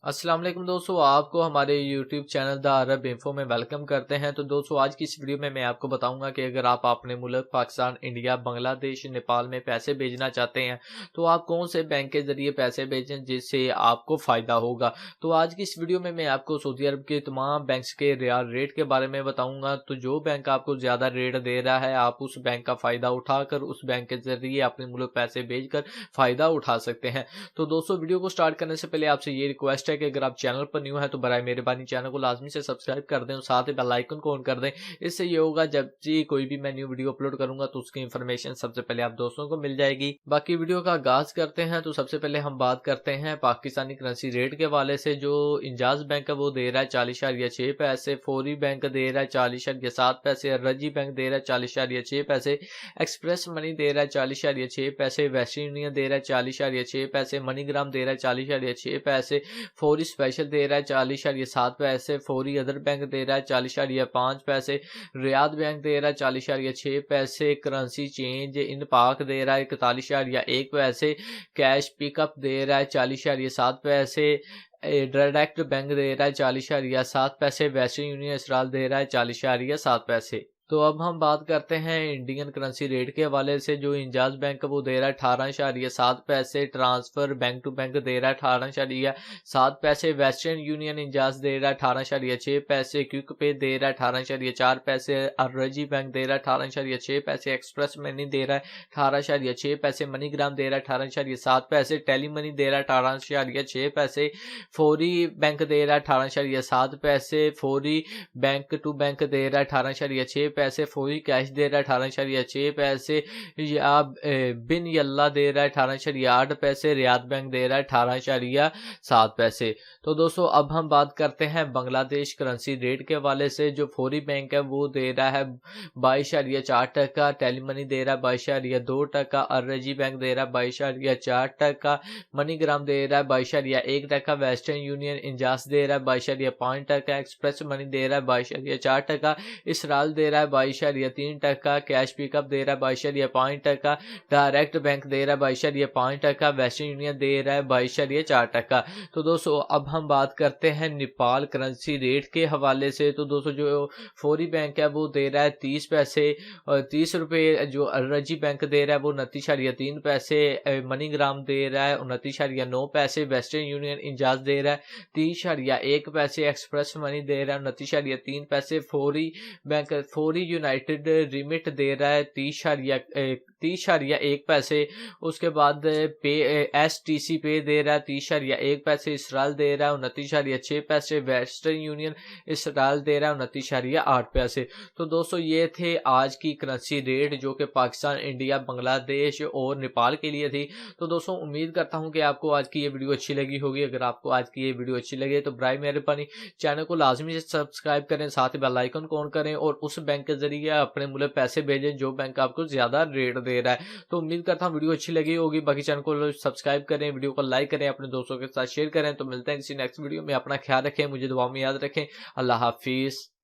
السلام علیکم دوستو، آپ کو ہمارے یوٹیوب چینل دا عرب انفو میں ویلکم کرتے ہیں۔ تو دوستو آج کی اس ویڈیو میں آپ کو بتاؤں گا کہ اگر آپ اپنے ملک پاکستان، انڈیا، بنگلہ دیش، نیپال میں پیسے بھیجنا چاہتے ہیں تو آپ کون سے بینک کے ذریعے پیسے بھیجیں جس سے آپ کو فائدہ ہوگا۔ تو آج کی اس ویڈیو میں آپ کو سعودی عرب کے تمام بینکس کے ریال ریٹ کے بارے میں بتاؤں گا۔ تو جو بینک آپ کو زیادہ ریٹ دے رہا ہے آپ اس بینک کا فائدہ اٹھا کر اس بینک کے ذریعے اپنے ملک پیسے بھیج کر فائدہ اٹھا سکتے ہیں۔ تو دوستو ویڈیو کو سٹارٹ کرنے سے پہلے آپ سے یہ ریکویسٹ ہے کہ اگر آپ چینل پر نیو ہے تو برائے مہربانی چینل کو لازمی سے سبسکرائب کر دیں اور ساتھ ہی بیل آئیکن کو آن کر دیں۔ اس سے یہ ہوگا جب کوئی بھی میں نیو ویڈیو اپلوڈ کروں گا تو اس کی انفارمیشن سب سے پہلے آپ دوستوں کو مل جائے گی۔ باقی ویڈیو کا آغاز کرتے ہیں۔ تو سب سے پہلے ہم بات کرتے ہیں پاکستانی کرنسی ریٹ کے حوالے سے۔ جو انجاز بینک ہے وہ دے رہا ہے 40.6 پیسے، فوری بینک دے رہا ہے 40.7 پیسے، الرجی بینک دے رہا ہے 40.6 پیسے، ایکسپریس منی دے رہا ہے 40.6 پیسے، ویسٹرن یونین دے رہا ہے 40.6 پیسے، منی گرام دے رہا ہے 40.6 پیسے، فوری اسپیشل دے رہا ہے 40.7 پیسے، فوری ادر بینک دے رہا ہے 40.5 پیسے، ریاض بینک دے رہا ہے 40.6 پیسے، کرنسی چینج ان پاک دے رہا ہے 41.1 پیسے، کیش پک اپ دے رہا ہے 40.7 پیسے، ڈائریکٹ بینک دے رہا ہے 40.7 پیسے، ویسٹرن یونین اسرال دے رہا ہے 40.7 پیسے۔ تو اب ہم بات کرتے ہیں انڈین کرنسی ریٹ کے حوالے سے۔ جو انجاز بینک وہ دے رہا ہے 18.7 پیسے، ٹرانسفر بینک ٹو بینک دے رہا ہے 18.7 پیسے، ویسٹرن یونین انجاز دے رہا ہے 18.6 پیسے، کیوک پے دے رہا ہے 18.4 پیسے، الرجی بینک دے رہا ہے 18.6 پیسے، ایکسپریس منی دے رہا ہے 18.6 پیسے، منی گرام دے رہا ہے 18.7 پیسے، ٹیلی منی دے رہا ہے 18.6 پیسے، فوری بینک دے رہا ہے 18.7 پیسے، فوری بینک ٹو بینک دے رہا ہے 18.6 پیسے، فوری کیش دے رہا ہے 18.6 پیسے، یا بن یلا دے رہا ہے 18.8 پیسے، ریاض بینک دے رہا ہے 18.7 پیسے۔ تو دوستو اب ہم بات کرتے ہیں بنگلہ دیش کرنسی ریٹ کے حوالے سے۔ جو فوری بینک ہے وہ دے رہا ہے 22.4 ٹکا، ٹیلی منی دے رہا ہے 22.2 ٹکا، الرجی بینک دے رہا ہے 22.4 ٹکا، منی گرام دے رہا ہے 22.1 ٹکا، ویسٹرن یونین انجاز دے رہا ہے 22.5 ٹکا، ایکسپریس منی دے رہا ہے 22.4 ٹکا، اسرال دے رہا ہے 22.3 ٹکا، کیش پک اپ دے رہا ہے 22.5 ٹکا، ڈائریکٹ بینک دے رہا ہے 22.5 ٹکا، ویسٹرن یونین دے رہا ہے 22.4 ٹکا۔ تو دوستو اب ہم بات کرتے ہیں نیپال کرنسی ریٹ کے حوالے سے۔ تو دوستو جو فوری بینک ہے وہ دے رہا ہے 30 پیسے اور 30 روپے، جو الرجی بینک دے رہا ہے وہ 29.3 پیسے، منی گرام دے رہا ہے 29.9 پیسے، ویسٹرن یونین انجاز دے رہا ہے 30.1 پیسے، ایکسپریس منی دے رہا ہے 29.3 پیسے، فوری بینک فوری یونائٹڈ ریمٹ دے رہا ہے 30.1 پیسے، اس کے بعد ایس ٹی سی پے دے رہا ہے 30.1 پیسے، اسرائیل دے رہا ہے 29.6 پیسے، ویسٹرن یونین اسرائیل دے رہا ہے 29.8 پیسے۔ تو دوستو یہ تھے آج کی کرنسی ریٹ جو کہ پاکستان، انڈیا، بنگلہ دیش اور نیپال کے لیے تھی۔ تو دوستو امید کرتا ہوں کہ آپ کو آج کی یہ ویڈیو اچھی لگی ہوگی۔ اگر آپ کو آج کی یہ ویڈیو اچھی لگے تو برائے مہربانی چینل کو لازمی سے سبسکرائب کریں، ساتھ ہی بیل آئیکن کو آن کریں اور اس بینک کے ذریعے اپنے ملک پیسے بھیجیں جو بینک آپ کو زیادہ ریٹ دے رہا ہے۔ تو امید کرتا ہوں ویڈیو اچھی لگی ہوگی۔ باقی چینل کو سبسکرائب کریں، ویڈیو کو لائک کریں، اپنے دوستوں کے ساتھ شیئر کریں۔ تو ملتے ہیں کسی نیکسٹ ویڈیو میں، اپنا خیال رکھیں، مجھے دعا میں یاد رکھیں۔ اللہ حافظ۔